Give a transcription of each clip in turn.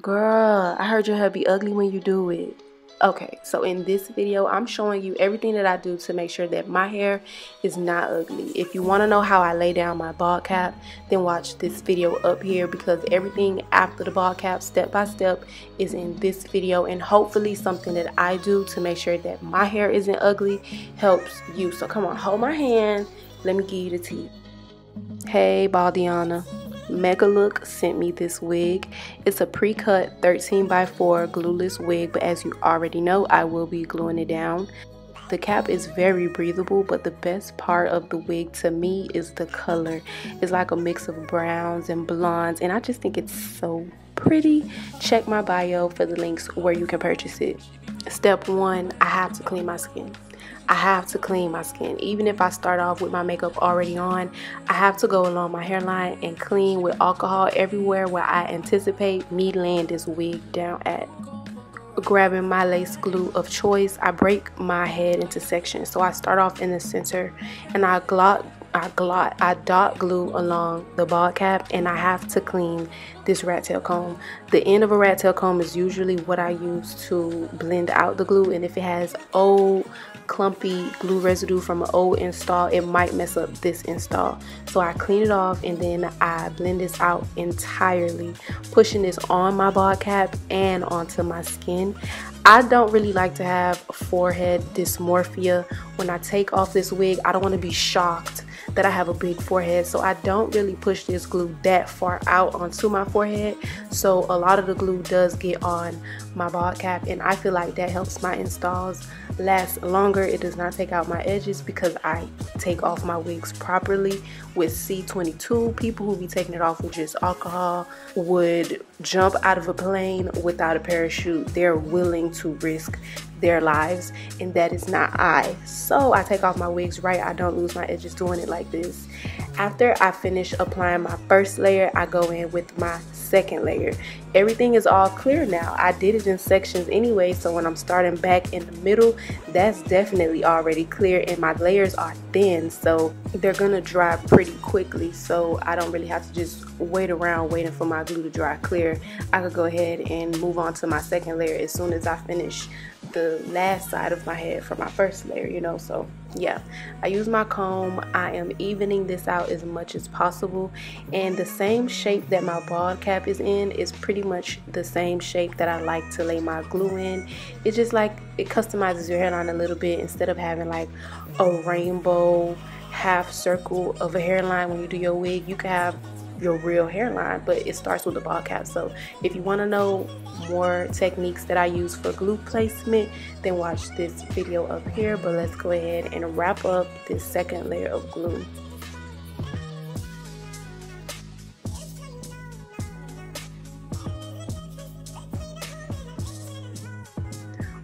Girl, I heard your hair be ugly when you do it. Okay, so in this video, I'm showing you everything that I do to make sure that my hair is not ugly. If you want to know how I lay down my bald cap, then watch this video up here, because everything after the bald cap, step by step, is in this video. And hopefully something that I do to make sure that my hair isn't ugly helps you. So come on, hold my hand. Let me give you the tea. Hey, Baldiana. Megalook sent me this wig. It's a pre-cut 13x4 glueless wig, but as you already know, I will be gluing it down. The cap is very breathable, but the best part of the wig to me is the color. It's like a mix of browns and blondes, and I just think it's so pretty. Check my bio for the links where you can purchase it. Step 1, I have to clean my skin. I have to clean my skin. Even if I start off with my makeup already on, I have to go along my hairline and clean with alcohol everywhere where I anticipate me laying this wig down at. Grabbing my lace glue of choice, I break my head into sections. So I start off in the center and I dot glue along the bald cap, and I have to clean this rat tail comb. The end of a rat tail comb is usually what I use to blend out the glue, and if it has old clumpy glue residue from an old install, it might mess up this install. So I clean it off and then I blend this out entirely, pushing this on my bald cap and onto my skin. I don't really like to have forehead dysmorphia. When I take off this wig, I don't want to be shocked that I have a big forehead, so I don't really push this glue that far out onto my forehead. So a lot of the glue does get on my bald cap, and I feel like that helps my installs last longer. It does not take out my edges because I take off my wigs properly with C22. People who be taking it off with just alcohol would jump out of a plane without a parachute. They're willing to risk their lives, and that is not I. So I take off my wigs right. I don't lose my edges doing it like this. After I finish applying my first layer, I go in with my second layer. Everything is all clear now. I did it in sections anyway, so when I'm starting back in the middle, that's definitely already clear, and my layers are thin, so they're gonna dry pretty quickly, so I don't really have to just wait around waiting for my glue to dry clear. I could go ahead and move on to my second layer as soon as I finish the last side of my head for my first layer, you know. So yeah, I use my comb. I am evening this out as much as possible, and the same shape that my bald cap is in is pretty much the same shape that I like to lay my glue in. It's just like it customizes your hairline a little bit. Instead of having like a rainbow half circle of a hairline when you do your wig, you can have your real hairline, but it starts with the bald cap. So if you want to know more techniques that I use for glue placement, then watch this video up here. But let's go ahead and wrap up this second layer of glue.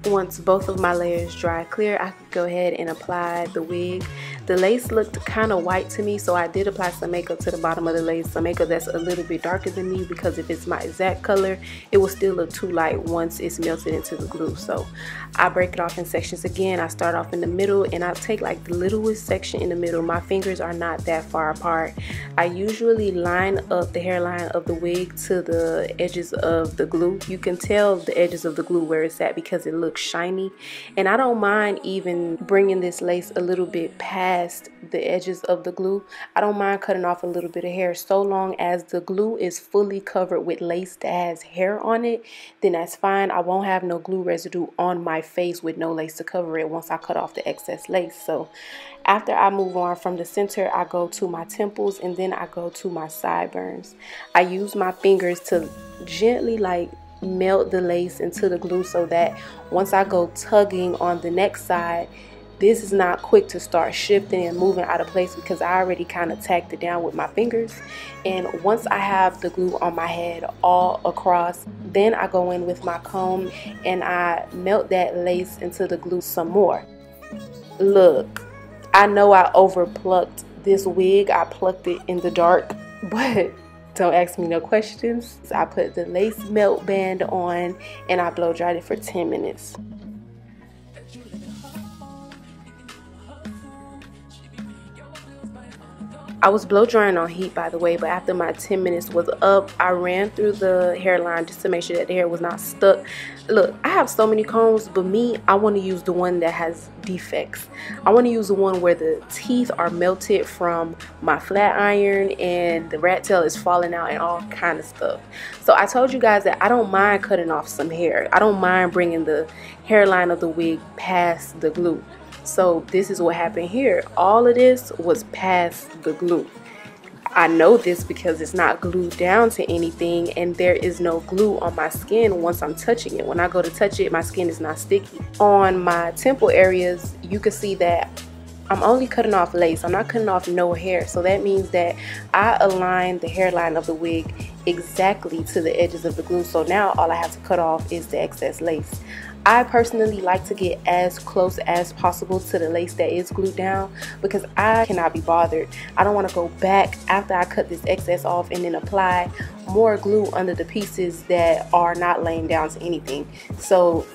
Once both of my layers dry clear, I could go ahead and apply the wig. The lace looked kind of white to me, so I did apply some makeup to the bottom of the lace, some makeup that's a little bit darker than me, because if it's my exact color, it will still look too light once it's melted into the glue. So I break it off in sections again. I start off in the middle, and I take like the littlest section in the middle. My fingers are not that far apart. I usually line up the hairline of the wig to the edges of the glue. You can tell the edges of the glue where it's at because it looks shiny, and I don't mind even bringing this lace a little bit past the edges of the glue. I don't mind cutting off a little bit of hair, so long as the glue is fully covered with lace that has hair on it, then that's fine. I won't have no glue residue on my face with no lace to cover it once I cut off the excess lace. So after I move on from the center, I go to my temples, and then I go to my sideburns. I use my fingers to gently like melt the lace into the glue, so that once I go tugging on the next side, this is not quick to start shifting and moving out of place, because I already kind of tacked it down with my fingers. And once I have the glue on my head all across, then I go in with my comb and I melt that lace into the glue some more. Look, I know I over plucked this wig. I plucked it in the dark, but don't ask me no questions. I put the lace melt band on and I blow dried it for 10 minutes. I was blow drying on heat, by the way, but after my 10 minutes was up, I ran through the hairline just to make sure that the hair was not stuck. Look, I have so many combs, but me, I want to use the one that has defects. I want to use the one where the teeth are melted from my flat iron and the rat tail is falling out and all kind of stuff. So I told you guys that I don't mind cutting off some hair. I don't mind bringing the hairline of the wig past the glue. So this is what happened here. All of this was past the glue. I know this because it's not glued down to anything, and there is no glue on my skin once I'm touching it. When I go to touch it, my skin is not sticky. On my temple areas, you can see that I'm only cutting off lace. I'm not cutting off no hair. So that means that I aligned the hairline of the wig exactly to the edges of the glue. So now all I have to cut off is the excess lace. I personally like to get as close as possible to the lace that is glued down because I cannot be bothered. I don't want to go back after I cut this excess off and then apply more glue under the pieces that are not laying down to anything. So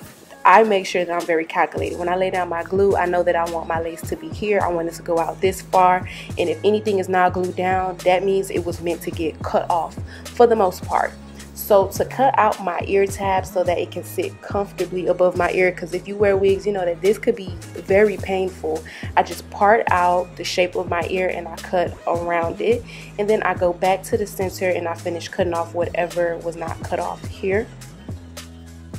I make sure that I'm very calculated. When I lay down my glue, I know that I want my lace to be here. I want it to go out this far. And if anything is not glued down, that means it was meant to get cut off for the most part. So to cut out my ear tab so that it can sit comfortably above my ear, because if you wear wigs, you know that this could be very painful. I just part out the shape of my ear and I cut around it. And then I go back to the center and I finish cutting off whatever was not cut off here.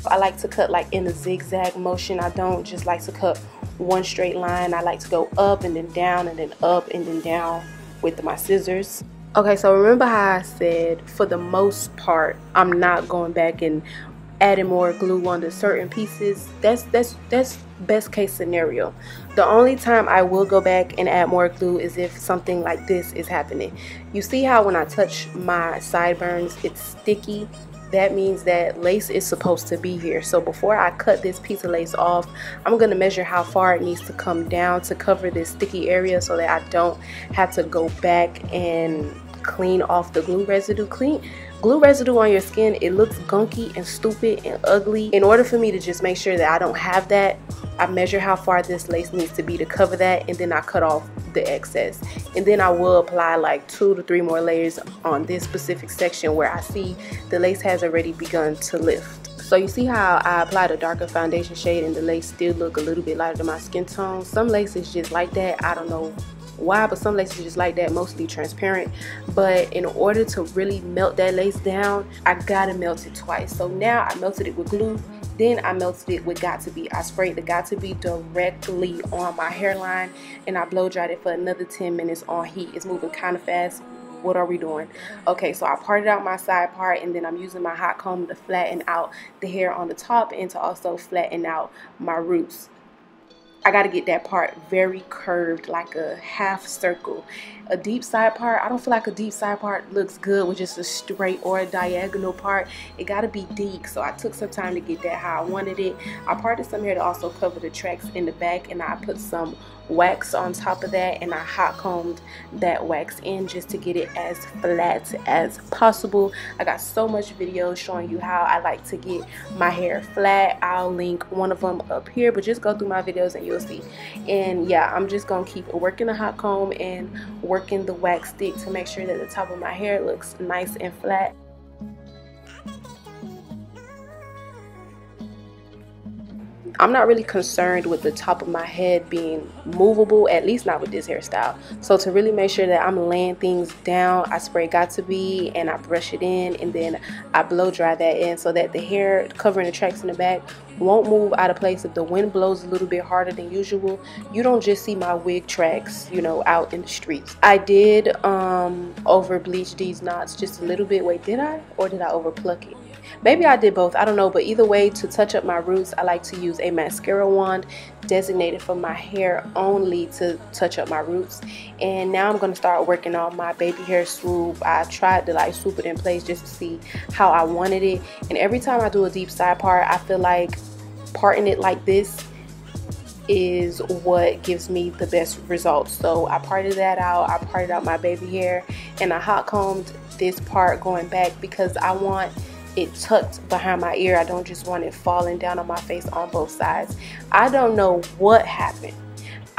I like to cut like in a zigzag motion. I don't just like to cut one straight line. I like to go up and then down and then up and then down with my scissors. Okay, so remember how I said for the most part I'm not going back and adding more glue onto certain pieces. That's best case scenario. The only time I will go back and add more glue is if something like this is happening. You see how when I touch my sideburns it's sticky? That means that lace is supposed to be here. So before I cut this piece of lace off, I'm going to measure how far it needs to come down to cover this sticky area so that I don't have to go back and clean off the glue residue. Glue residue on your skin, it looks gunky and stupid and ugly. In order for me to just make sure that I don't have that, I measure how far this lace needs to be to cover that, and then I cut off the excess. And then I will apply like 2 to 3 more layers on this specific section where I see the lace has already begun to lift. So you see how I applied a darker foundation shade and the lace still look a little bit lighter than my skin tone. Some lace is just like that. I don't know why, but some laces just like that, mostly transparent. But in order to really melt that lace down, I gotta melt it twice. So now I melted it with glue, then I melted it with Got To Be. I sprayed the Got To Be directly on my hairline and I blow dried it for another 10 minutes on heat. It's moving kind of fast. What are we doing? Okay, so I parted out my side part and then I'm using my hot comb to flatten out the hair on the top and to also flatten out my roots. I got to get that part very curved, like a half circle. A deep side part, I don't feel like a deep side part looks good with just a straight or a diagonal part. It got to be deep, so I took some time to get that how I wanted it. I parted some hair to also cover the tracks in the back, and I put some wax on top of that, and I hot combed that wax in just to get it as flat as possible. I got so much videos showing you how I like to get my hair flat. I'll link one of them up here, but just go through my videos and you'll see. And yeah, I'm just gonna keep working the hot comb and working the wax stick to make sure that the top of my hair looks nice and flat. I'm not really concerned with the top of my head being movable, at least not with this hairstyle. So to really make sure that I'm laying things down, I spray Got To Be and I brush it in, and then I blow dry that in so that the hair covering the tracks in the back won't move out of place. If the wind blows a little bit harder than usual, you don't just see my wig tracks, you know, out in the streets. I did over bleach these knots just a little bit. Wait, did I? Or did I over pluck it? Maybe I did both, I don't know, but either way, to touch up my roots, I like to use a mascara wand designated for my hair only to touch up my roots. And now I'm going to start working on my baby hair swoop. I tried to like swoop it in place just to see how I wanted it, and every time I do a deep side part, I feel like parting it like this is what gives me the best results. So I parted that out, I parted out my baby hair, and I hot combed this part going back because I want it tucked behind my ear. I don't just want it falling down on my face on both sides. I don't know what happened.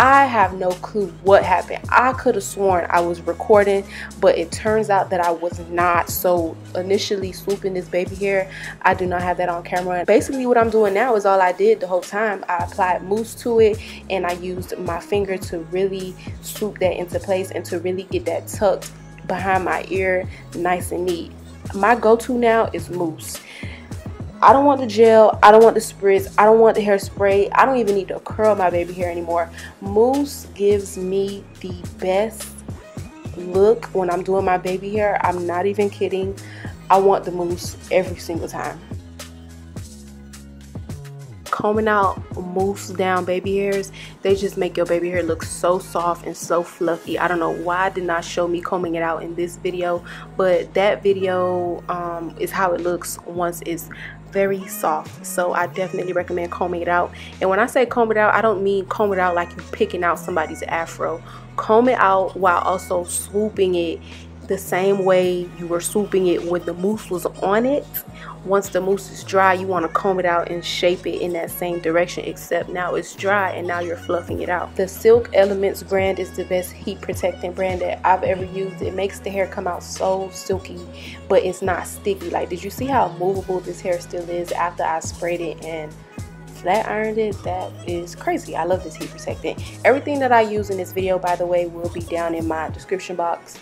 I have no clue what happened. I could have sworn I was recording, but it turns out that I was not. So initially swooping this baby hair, I do not have that on camera. And basically what I'm doing now is all I did the whole time. I applied mousse to it, and I used my finger to really swoop that into place and to really get that tucked behind my ear nice and neat. My go-to now is mousse. I don't want the gel, I don't want the spritz, I don't want the hairspray, I don't even need to curl my baby hair anymore. Mousse gives me the best look when I'm doing my baby hair. I'm not even kidding. I want the mousse every single time. Combing out mousse down baby hairs, they just make your baby hair look so soft and so fluffy. I don't know why I did not show me combing it out in this video, but that video is how it looks once it's very soft. So I definitely recommend combing it out. And when I say comb it out, I don't mean comb it out like you're picking out somebody's afro. Comb it out while also swooping it the same way you were swooping it when the mousse was on it. Once the mousse is dry, you want to comb it out and shape it in that same direction, except now it's dry and now you're fluffing it out. The Silk Elements brand is the best heat protecting brand that I've ever used. It makes the hair come out so silky, but it's not sticky. Like, did you see how movable this hair still is after I sprayed it and flat ironed it? That is crazy. I love this heat protectant. Everything that I use in this video, by the way, will be down in my description box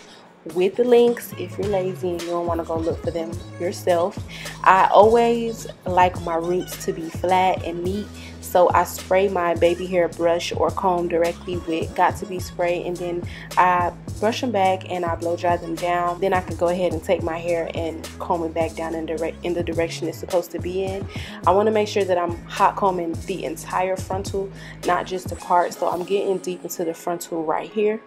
with the links if you're lazy and you don't want to go look for them yourself. I always like my roots to be flat and neat, so I spray my baby hair brush or comb directly with Got To Be spray, and then I brush them back and I blow dry them down. Then I can go ahead and take my hair and comb it back down in the direction it's supposed to be in. I want to make sure that I'm hot combing the entire frontal, not just the part. So I'm getting deep into the frontal right here.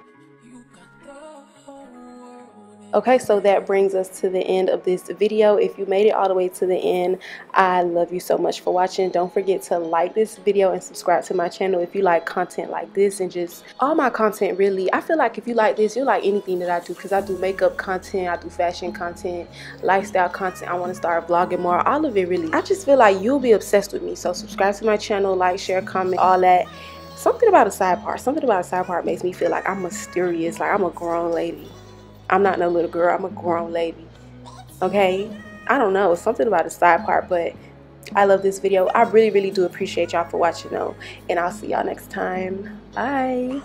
Okay, so that brings us to the end of this video. If you made it all the way to the end, I love you so much for watching. Don't forget to like this video and subscribe to my channel if you like content like this, and just all my content really. I feel like if you like this, you'll like anything that I do, because I do makeup content, I do fashion content, lifestyle content. I want to start vlogging more, all of it really. I just feel like you'll be obsessed with me. So subscribe to my channel, like, share, comment, all that. Something about a side part makes me feel like I'm mysterious, like I'm a grown lady. I'm not no little girl, I'm a grown lady. Okay? I don't know, something about a side part, but I love this video. I really do appreciate y'all for watching though. And I'll see y'all next time. Bye.